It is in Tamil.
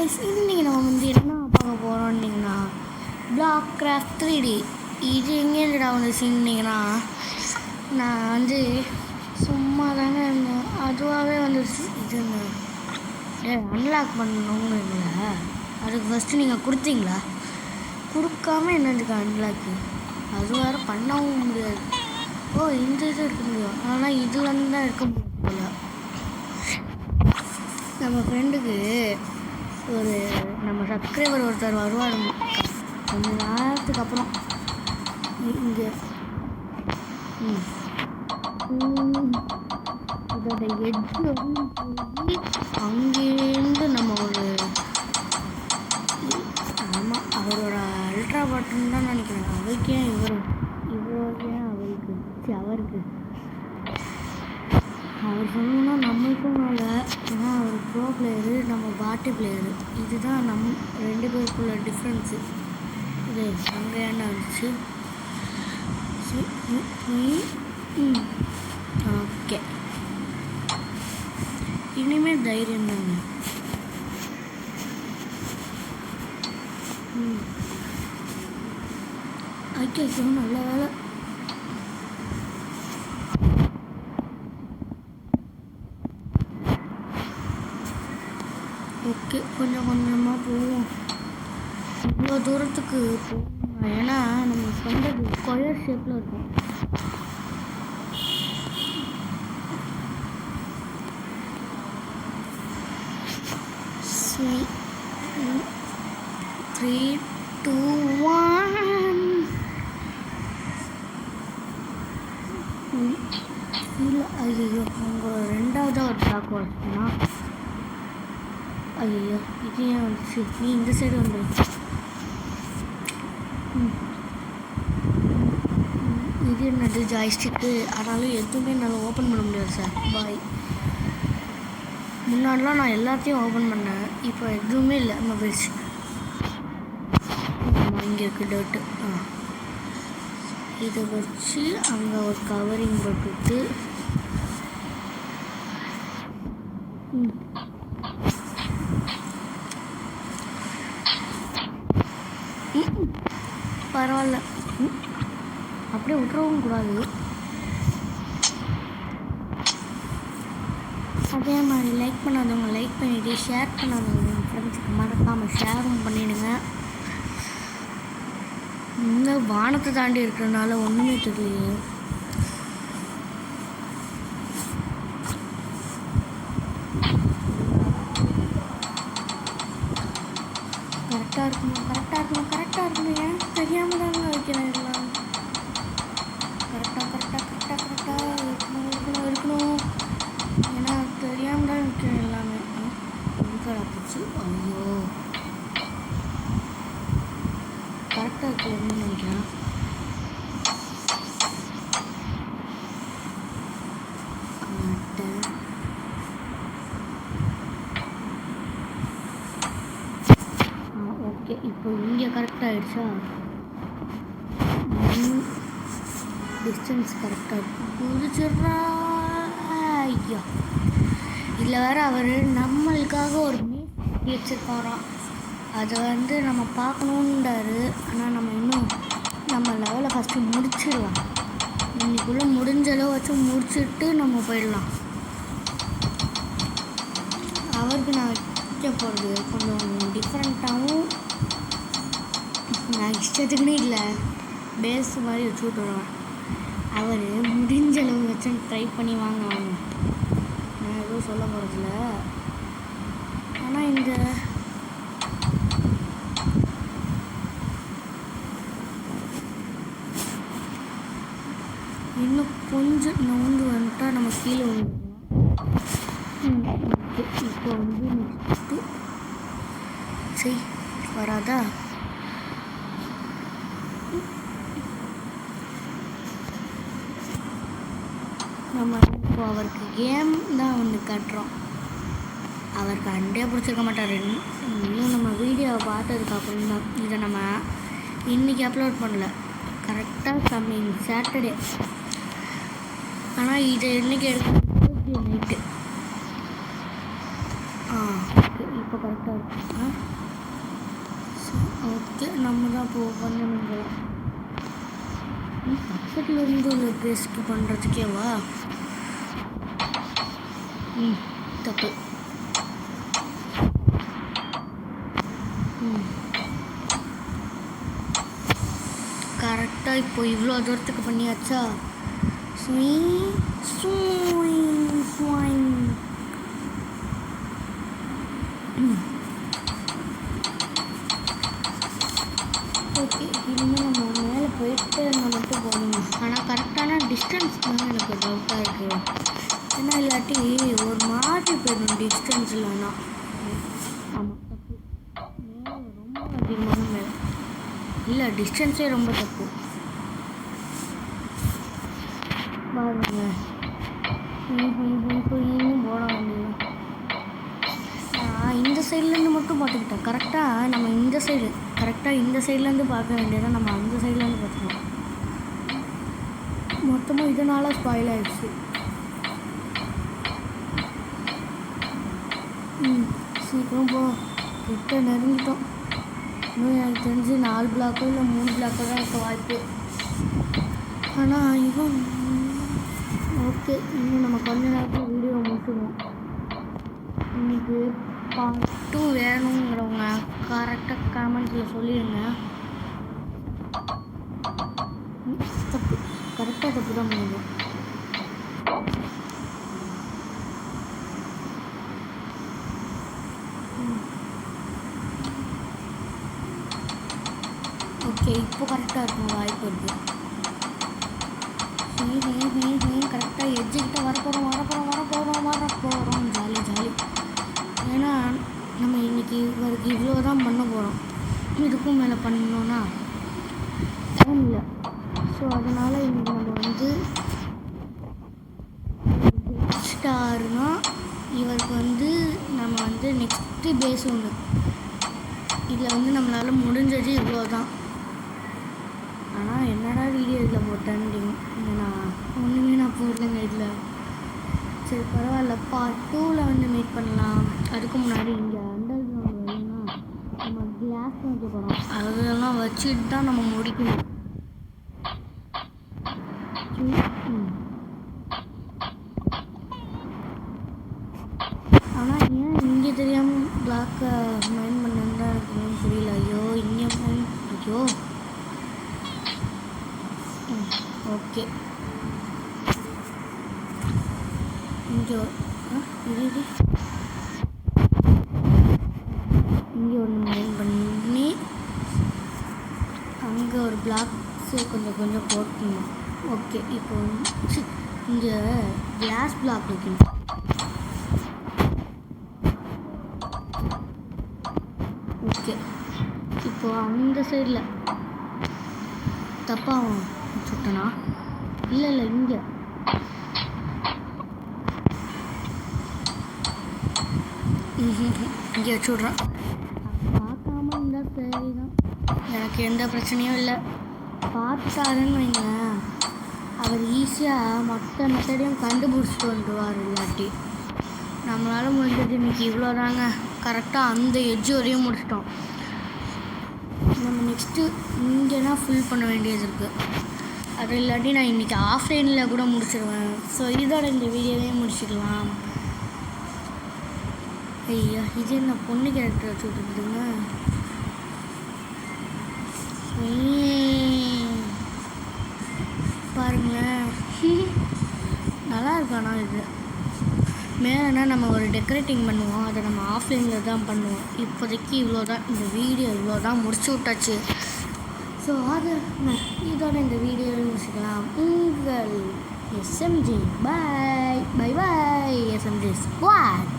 கைஸ், இன்னைக்கு நம்ம வந்து என்ன பார்க்க போகிறோம்னிங்கன்னா பிளாக் கிராஃப்ட் 3D. இது எங்கேருந்துடா வந்து சொன்னீங்கன்னா, நான் வந்து சும்மா தாங்க இருந்தேன், அதுவாகவே வந்துடுச்சு. இதுன்னு அன்லாக் பண்ணணும்னு இல்லை, அதுக்கு ஃபஸ்ட்டு நீங்கள் கொடுத்தீங்களா? கொடுக்காம என்னதுக்கு அன்லாக்கு? அது வேறு பண்ணவும் முடியாது. ஓ, இந்த இது இருக்க முடியும், ஆனால் இதுலேருந்து தான் இருக்க முடியும் போல. நம்ம ஃப்ரெண்டுக்கு ஒரு நம்ம சப்ஸ்கிரைபர் ஒருத்தர் வருவார் கொஞ்ச நேரத்துக்கு அப்புறம். இங்கே இதோட எட்ஜு வந்து போய் அங்கேருந்து நம்ம ஒரு ஆமாம் அவரோட அல்ட்ரா பாட்டன் தான் நினைக்கிறேன். அவருக்கு ஏன் இவருக்கு ஏன் அவருக்கு அவர் சொல்லணும்னா நம்மளுக்கும் மேலே, ஏன்னா அவர் ப்ரோ பிளேயரு, நம்ம பாட்டு பிளேயரு. இதுதான் ரெண்டு பேருக்குள்ள டிஃப்ரென்ஸு. இது அங்கே என்ன வந்துச்சு? ஓகே, இனிமேல் தைரியம் தாங்க. ஓகே, நல்ல வேலை. ஓகே, கொஞ்சம் கொஞ்சமாக போவோம். இவ்வளோ தூரத்துக்கு போவோம், ஏன்னா நம்ம சொந்தது ஸ்கொயர் ஷேப்பில் இருக்கும். த்ரீ, 2, 1. இல்லை, ஐயோ, அவங்க ரெண்டாவது ஒரு ட்ராக் வச்சுன்னா, ஐயோ இது ஏன் வந்துச்சு? நீ இந்த சைடு வந்து இது என்னது? ஜாய்ஸ்டிக்கு. ஆனாலும் எதுவுமே என்னால் ஓப்பன் பண்ண முடியாது சார். பாய். முன்னாடிலாம் நான் எல்லாத்தையும் ஓப்பன் பண்ணேன், இப்போ எதுவுமே இல்லை. நம்ம போயிடுச்சு. இங்கே இருக்குது டர்ட்டு. இதை வச்சு அங்கே ஒரு கவரிங் போட்டுவிட்டு பரவாயில்ல, அப்படியே விட்டுறவும் கூடாது. அதே மாதிரி லைக் பண்ணாதவங்க லைக் பண்ணிவிட்டு, ஷேர் பண்ணாதவங்க ஃப்ரெண்ட்ஸுக்கு மறக்காமல் ஷேரும் பண்ணிவிடுங்க. இந்த வானத்தை தாண்டி இருக்கிறதுனால ஒன்றுமே தெரியலையே. கரெக்டாக இருக்கணும் ஏன் தெரியாமல் தாங்க வைக்கிறேன். எல்லாம் கரெக்டாக இருக்கணும். ஏன்னா தெரியாமல் தான் வைக்கிறேன் எல்லாமே. போச்சு. ஐயோ, கரெக்டாக இருக்கணும்னு நினைக்கிறேன். ஓகே, இப்போ இங்கே கரெக்டாக ஆகிடுச்சா? டிஸ்டன்ஸ் கரெக்டாக புரிச்சிட்றா. ஐயா, இதில் வேறு அவர் நம்மளுக்காக ஒரு மீட் வச்சுருக்காராம். அதை வந்து நம்ம பார்க்கணுன்றாரு. ஆனால் நம்ம இன்னும் நம்ம லெவலை ஃபஸ்ட்டு முடிச்சிடலாம். இன்னைக்குள்ளே முடிஞ்ச அளவு வச்சு முடிச்சுட்டு நம்ம போயிடலாம். அவருக்கு நான் வைக்க போகிறது கொஞ்சம் டிஃப்ரெண்ட்டாகவும், நான் இஷ்டத்துக்குன்னு இல்லை, பேஸ் மாதிரி வச்சு விட்டுருவேன். அவர் முடிஞ்ச அளவு வச்சு ட்ரை பண்ணி வாங்க. நான் எதுவும் சொல்ல போகிறதில்ல. ஆனால் இந்த இன்னும் கொஞ்சம் நோந்து வந்துட்டால் நம்ம கீழே வந்துடலாம். இப்போ வந்து நெக்ஸ்ட்டு சரி வராதா? நம்ம இப்போ அவருக்கு கேம் தான் ஒன்று காட்டுறோம். அவருக்கு அண்டே பிடிச்சிருக்க மாட்டார். இன்னும் நம்ம வீடியோவை பார்த்ததுக்கப்புறம் தான். இதை நம்ம இன்றைக்கி அப்லோட் பண்ணல, கரெக்டாக கம்மிங் சாட்டர்டே. ஆனால் இதை இன்றைக்கி எடுக்க நைட்டு. இப்போ கரெக்டாக இருக்கு. ஓகே, நம்ம தான் இப்போ பண்ணணுங்க. பக்கத்தில் இருந்து உள்ள பேஸ்க்கு பண்ணுறதுக்கேவா? தப்பு. கரெக்டாக இப்போ இவ்வளோ தூரத்துக்கு பண்ணியாச்சா? ஓகே, இனிமேல் நம்ம மேலே போயிட்டு நம்ம மட்டும் போகணும். ஆனால் கரெக்டான டிஸ்டன்ஸ் தான் எனக்கு டவுட்டாக இருக்குது. ஏன்னா இல்லாட்டி ஒரு மாதிரி போயிடணும் டிஸ்டன்ஸ் இல்லைன்னா. ஆமாம், தப்பு. மேலே ரொம்ப அதிகமான மேலே இல்லை, டிஸ்டன்ஸே ரொம்ப தப்பு. பாருங்க, இன்னும் போட வேண்டியது. இந்த சைட்லேருந்து மட்டும் பார்த்துக்கிட்டேன். கரெக்டாக நம்ம இந்த சைட்லேருந்து பார்க்க வேண்டியதான். நம்ம அந்த சைட்லேருந்து பார்த்துக்கலாம். மொத்தமாக இதனால் ஸ்பாயில் ஆகிடுச்சு. சீக்கிரம் போ, கிட்ட நெருங்கிட்டோம். இன்னும் எனக்கு தெரிஞ்சு 4 பிளாக்கோ இல்லை 3 பிளாக்கோ தான் இருக்க வாய்ப்பு. ஆனால் இவன் ஓகே, இன்னும் நம்ம கொஞ்ச நேரத்தில் வீடியோ முடிச்சுடுவோம். இன்னைக்கு பார்ட் 2 வேணுங்கிறவங்க கரெக்டாக கமெண்ட்ஸில் சொல்லிடுங்க. தப்பு, கரெக்டாக தப்பு தான் பண்ணுவோம். ஓகே, இப்போ கரெக்டாக இருக்கும் வாய்ப்பு இருக்குது. கரெக்டாக எட்ஜுக்கிட்ட வரப்போகிறோம். ஜாலி. ஏன்னா நம்ம இன்றைக்கி இவருக்கு இவ்வளோ தான் பண்ண போகிறோம். இதுக்கும் மேலே பண்ணணுன்னா டைம் இல்லை. ஸோ அதனால் இன்றைக்கி நம்ம வந்து ஸ்டார்னா இவருக்கு வந்து நம்ம வந்து நெக்ஸ்ட்டு பேஸ் ஒன்று. இதில் வந்து நம்மளால் முடிஞ்சது இவ்வளோ தான். ஆனால் என்னடா வீடியோ இதில் போட்டேன்னு ஒன்றுமே நான் போடலைங்க இதில். சரி, பரவாயில்ல. பார்ட் 2ல் வந்து மீட் பண்ணலாம். அதுக்கு முன்னாடி இங்கே அண்டர் கிரவுண்ட் வரணும்னா நம்ம கிளாஸ் வைக்க போகிறோம். அதெல்லாம் வச்சுட்டு தான் நம்ம முடிக்கணும். ஆனால் ஏன் இங்கே தெரியாமல் பிளாக்கை மைண்ட் பண்ணுன்னு தான் எனக்கு புரியல. ஐயோ ஓகே, இங்கே ஒன்று மைண்ட் பண்ணி அங்கே ஒரு பிளாக்ஸு கொஞ்சம் போட்டணும். ஓகே, இப்போ இங்கே கிளாஸ் பிளாக் வைக்கணும். ஓகே, இப்போது அந்த சைடில் தப்பாக சுட்டனா? இல்லை இங்கே வச்சு விட்றான். பார்க்காம இருந்தால் சரி தான், எனக்கு எந்த பிரச்சனையும் இல்லை. பார்த்துட்டாருன்னு வைங்க, அவர் ஈஸியாக மற்ற மெத்தடையும் கண்டுபிடிச்சிட்டு வந்துடுவார். இல்லாட்டி நம்மளால் முடிஞ்சது இன்றைக்கி இவ்வளோ தாங்க. கரெக்டாக அந்த எட்ஜு வரையும் முடிச்சிட்டோம். நம்ம நெக்ஸ்ட்டு இங்கேனா ஃபுல் பண்ண வேண்டியது இருக்குது. அது இல்லாட்டி நான் இன்றைக்கி ஆஃப்லைனில் கூட முடிச்சிடுவேன். ஸோ இதோட இந்த வீடியோவே முடிச்சுக்கலாம். ஐயா, இது என்ன பொண்ணு கேரக்டர் வச்சு விட்டுருக்குதுங்க. பாருங்களேன், நல்லா இருக்கானா இது. மேலேனா நம்ம ஒரு டெக்கரேட்டிங் பண்ணுவோம், அதை நம்ம ஆஃப்லைனில் தான் பண்ணுவோம். இப்போதைக்கு இவ்வளோ தான், இந்த வீடியோ இவ்வளோ தான் முடிச்சு விட்டாச்சு. ஸோ அது இதோட இந்த வீடியோவை முடிச்சுக்கலாம். உங்கள் SMG. பாய் SMG ஸ்குவாட்.